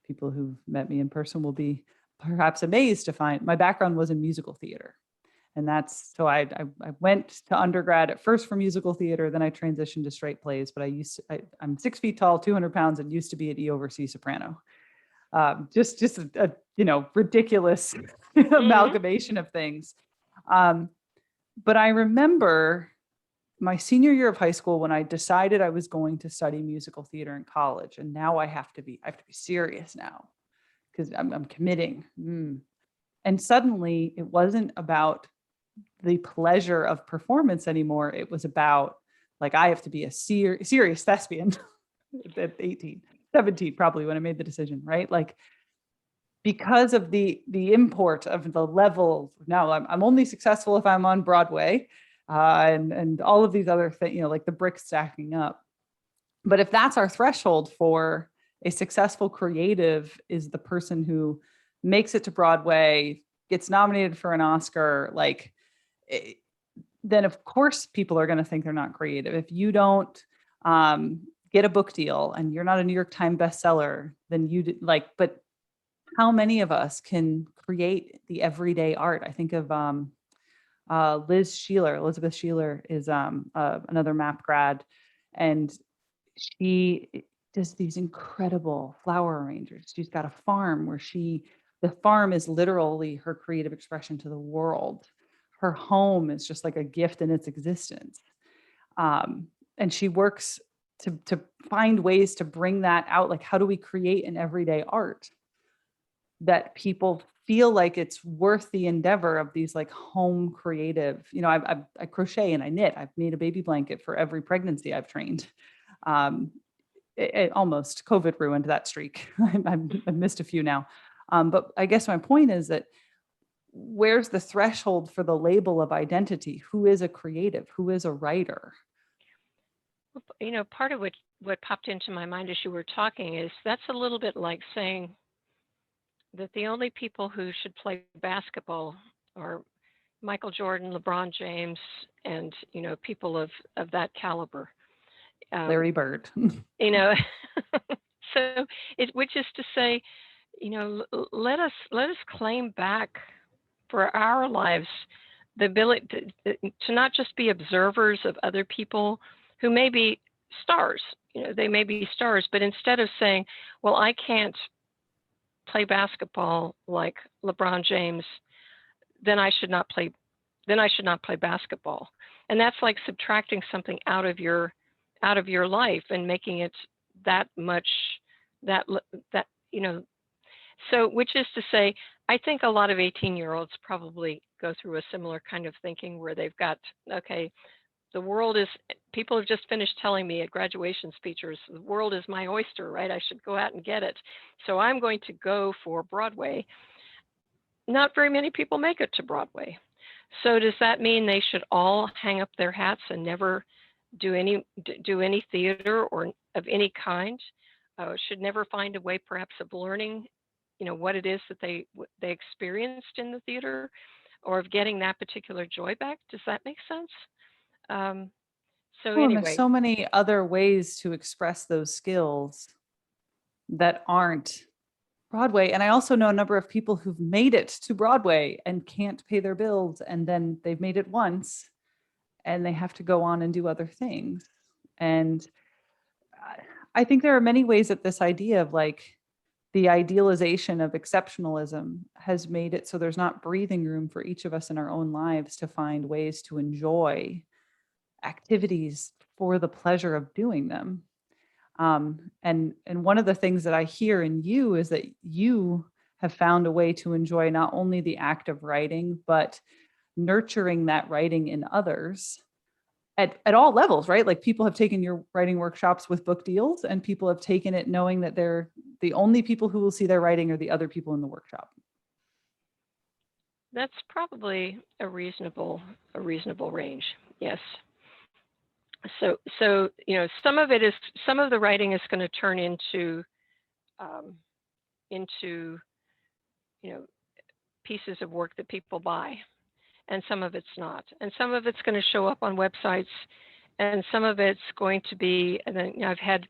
people who've met me in person will be perhaps amazed to find my background was in musical theater. And that's, so I went to undergrad at first for musical theater, then I transitioned to straight plays, but I'm 6 feet tall, 200 pounds, and used to be an E over C soprano. Just a ridiculous amalgamation of things. But I remember my senior year of high school when I decided I was going to study musical theater in college, and now I have to be serious now because I'm committing. And suddenly it wasn't about the pleasure of performance anymore. It was about, like, I have to be a serious thespian at 18, 17, probably when I made the decision, right? Like, because of the import of the level. Now I'm only successful if I'm on Broadway, and all of these other things, like the bricks stacking up. But if that's our threshold for a successful creative, is the person who makes it to Broadway, gets nominated for an Oscar, then of course people are going to think they're not creative. If you don't get a book deal and you're not a New York Times bestseller, then but how many of us can create the everyday art? I think of Elizabeth Sheeler is another MAP grad, and she does these incredible flower arrangers. She's got a farm where the farm is literally her creative expression to the world. Her home is just like a gift in its existence. And she works to find ways to bring that out. Like, how do we create an everyday art that people feel like it's worth the endeavor of these like home creative, I crochet and I knit. I've made a baby blanket for every pregnancy I've trained. It almost COVID ruined that streak. I've missed a few now. But I guess my point is that where's the threshold for the label of identity? Who is a creative? Who is a writer? Part of what popped into my mind as you were talking is that's a little bit like saying that the only people who should play basketball are Michael Jordan, LeBron James, and people of that caliber. Larry Bird. So which is to say, let us claim back for our lives the ability to not just be observers of other people who may be stars. They may be stars, but instead of saying, well, I can't play basketball like LeBron James, then I should not play basketball. And that's like subtracting something out of your life and making it that much so which is to say, I think a lot of 18-year-olds probably go through a similar kind of thinking where they've got, okay, the world is, people have just finished telling me at graduation speeches, the world is my oyster, right? I should go out and get it. So I'm going to go for Broadway. Not very many people make it to Broadway. So does that mean they should all hang up their hats and never do any theater or of any kind? Should never find a way perhaps of learning, what it is that they experienced in the theater, or of getting that particular joy back? Does that make sense? So Well, and there's anyway, so many other ways to express those skills that aren't Broadway. And I also know a number of people who've made it to Broadway and can't pay their bills. And then they've made it once and they have to go on and do other things. And I think there are many ways that this idea of like the idealization of exceptionalism has made it so there's not breathing room for each of us in our own lives to find ways to enjoy activities for the pleasure of doing them. And one of the things that I hear in you is that you have found a way to enjoy not only the act of writing, but nurturing that writing in others at all levels, right? Like people have taken your writing workshops with book deals, and people have taken it knowing that they're the only people who will see their writing are the other people in the workshop. that's probably a reasonable range. Yes. So some of the writing is going to turn into into pieces of work that people buy, and some of it's not, and some of it's going to show up on websites, and some of it's going to be. And then I had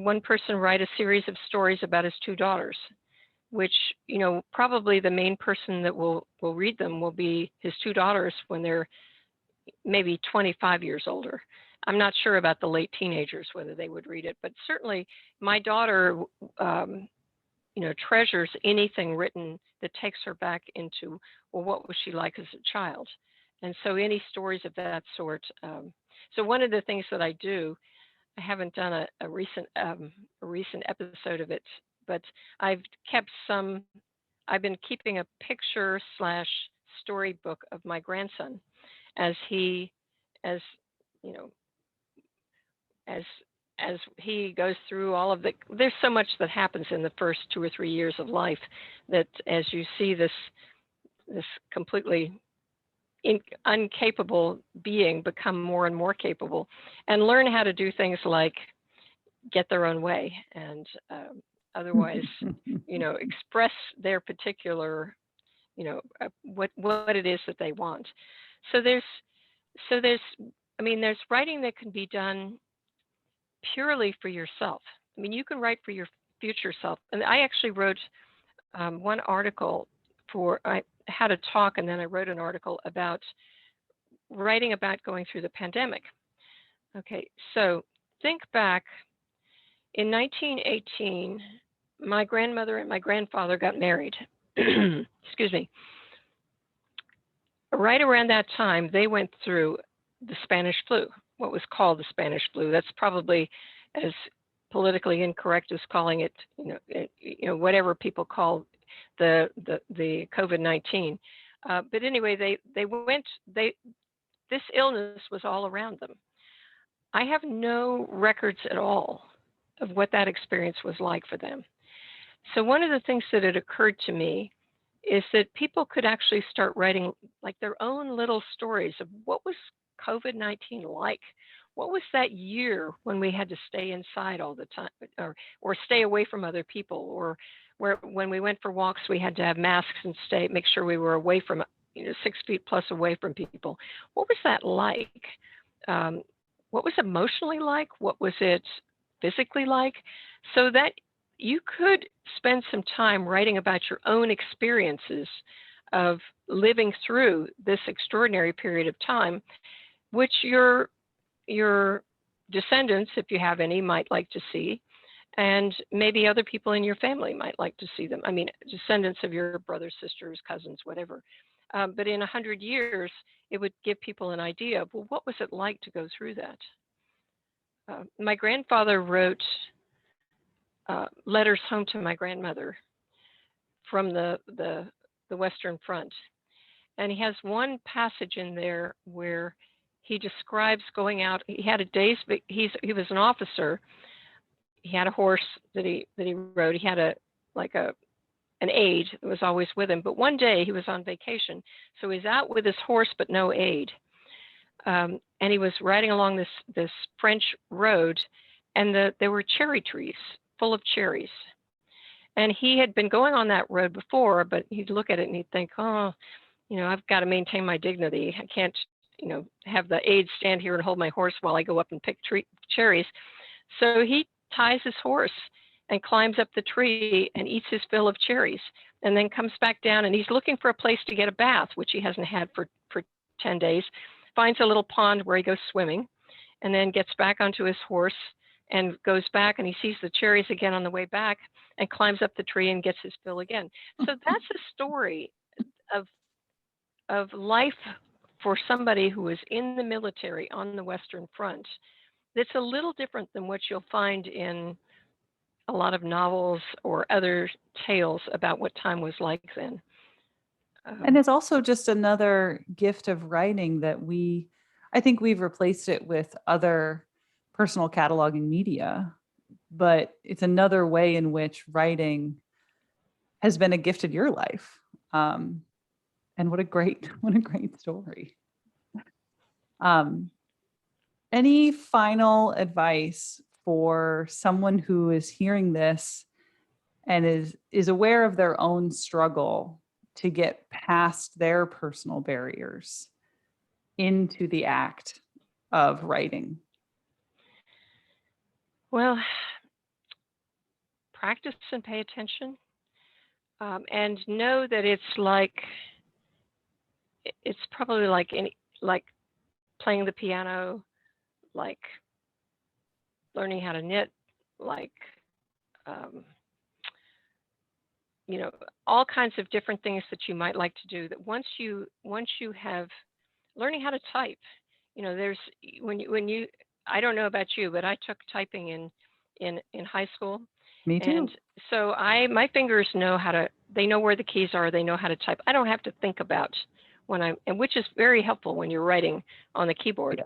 one person write a series of stories about his two daughters, which probably the main person that will read them will be his two daughters when they're maybe 25 years older. I'm not sure about the late teenagers, whether they would read it, but certainly my daughter, treasures anything written that takes her back into, well, what was she like as a child? And so any stories of that sort. So one of the things that I do, I haven't done a recent episode of it, but I've been keeping a picture / storybook of my grandson as he goes through all of there's so much that happens in the first 2 or 3 years of life, that as you see this completely incapable being become more and more capable and learn how to do things like get their own way and otherwise express their particular what it is that they want. So there's writing that can be done purely for yourself. I mean, you can write for your future self. And I actually wrote one article I had a talk, and then I wrote an article about writing about going through the pandemic. Okay, so think back. In 1918, my grandmother and my grandfather got married. Excuse me. Right around that time, they went through the Spanish flu, what was called the Spanish flu. That's probably as politically incorrect as calling it, whatever people call the COVID-19. But anyway, this illness was all around them. I have no records at all of what that experience was like for them. So one of the things that had occurred to me is that people could actually start writing like their own little stories of what was COVID-19 like. What was that year when we had to stay inside all the time, or stay away from other people, or when we went for walks we had to have masks and make sure we were away from 6 feet plus away from people. What was that like? What was emotionally like? What was it physically like? So that you could spend some time writing about your own experiences of living through this extraordinary period of time, which your descendants, if you have any, might like to see, and maybe other people in your family might like to see them. I mean, descendants of your brothers, sisters, cousins, whatever. But in 100 years, it would give people an idea of, well, what was it like to go through that? My grandfather wrote letters home to my grandmother from the Western Front. And he has one passage in there where he describes going out. He had a day's, he was an officer. He had a horse that he rode. He had an aide that was always with him. But one day he was on vacation, so he's out with his horse but no aide. And he was riding along this French road, and there were cherry trees full of cherries. And he had been going on that road before, but he'd look at it and he'd think, oh, I've got to maintain my dignity. I can't, have the aide stand here and hold my horse while I go up and pick cherries. So he ties his horse and climbs up the tree and eats his fill of cherries, and then comes back down, and he's looking for a place to get a bath, which he hasn't had for 10 days, finds a little pond where he goes swimming, and then gets back onto his horse and goes back, and he sees the cherries again on the way back and climbs up the tree and gets his fill again. So that's a story of life for somebody who is in the military on the Western Front. That's a little different than what you'll find in a lot of novels or other tales about what time was like then. And it's also just another gift of writing that I think we've replaced it with other personal cataloging media, but it's another way in which writing has been a gift in your life. And what a great story. Any final advice for someone who is hearing this and is aware of their own struggle to get past their personal barriers into the act of writing? Well, practice and pay attention, and know that it's probably like playing the piano, like learning how to knit, like all kinds of different things that you might like to do. That once you have learning how to type, there's when you I don't know about you, but I took typing in high school. Me too. And so my fingers they know where the keys are, they know how to type. I don't have to think about and which is very helpful when you're writing on the keyboard.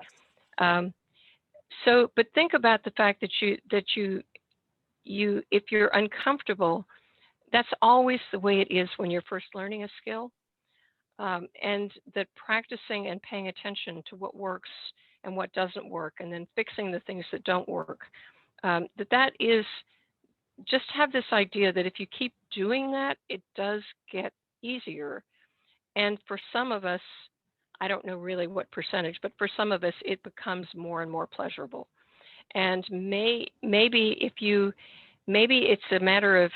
Yes. But think about the fact that you if you're uncomfortable, that's always the way it is when you're first learning a skill. And that practicing and paying attention to what works and what doesn't work, and then fixing the things that don't work, that is, just have this idea that if you keep doing that, it does get easier. And for some of us, I don't know really what percentage, but for some of us, it becomes more and more pleasurable. And maybe it's a matter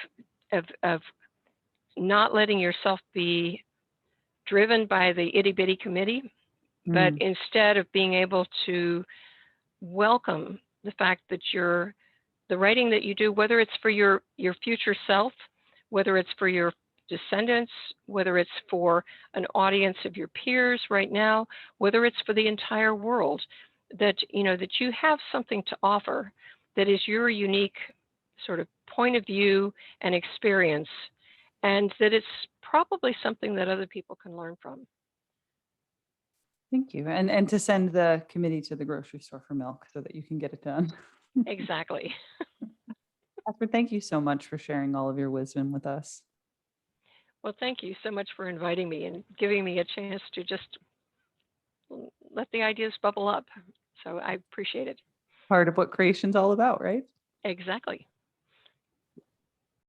of not letting yourself be driven by the itty bitty committee, but instead of being able to welcome the fact that the writing that you do, whether it's for your future self, whether it's for your descendants, whether it's for an audience of your peers right now, whether it's for the entire world, that you have something to offer that is your unique sort of point of view and experience, and that it's probably something that other people can learn from. Thank you. And to send the committee to the grocery store for milk so that you can get it done. Exactly. Kathryn, thank you so much for sharing all of your wisdom with us. Well, thank you so much for inviting me and giving me a chance to just let the ideas bubble up. So I appreciate it. Part of what creation's all about, right? Exactly.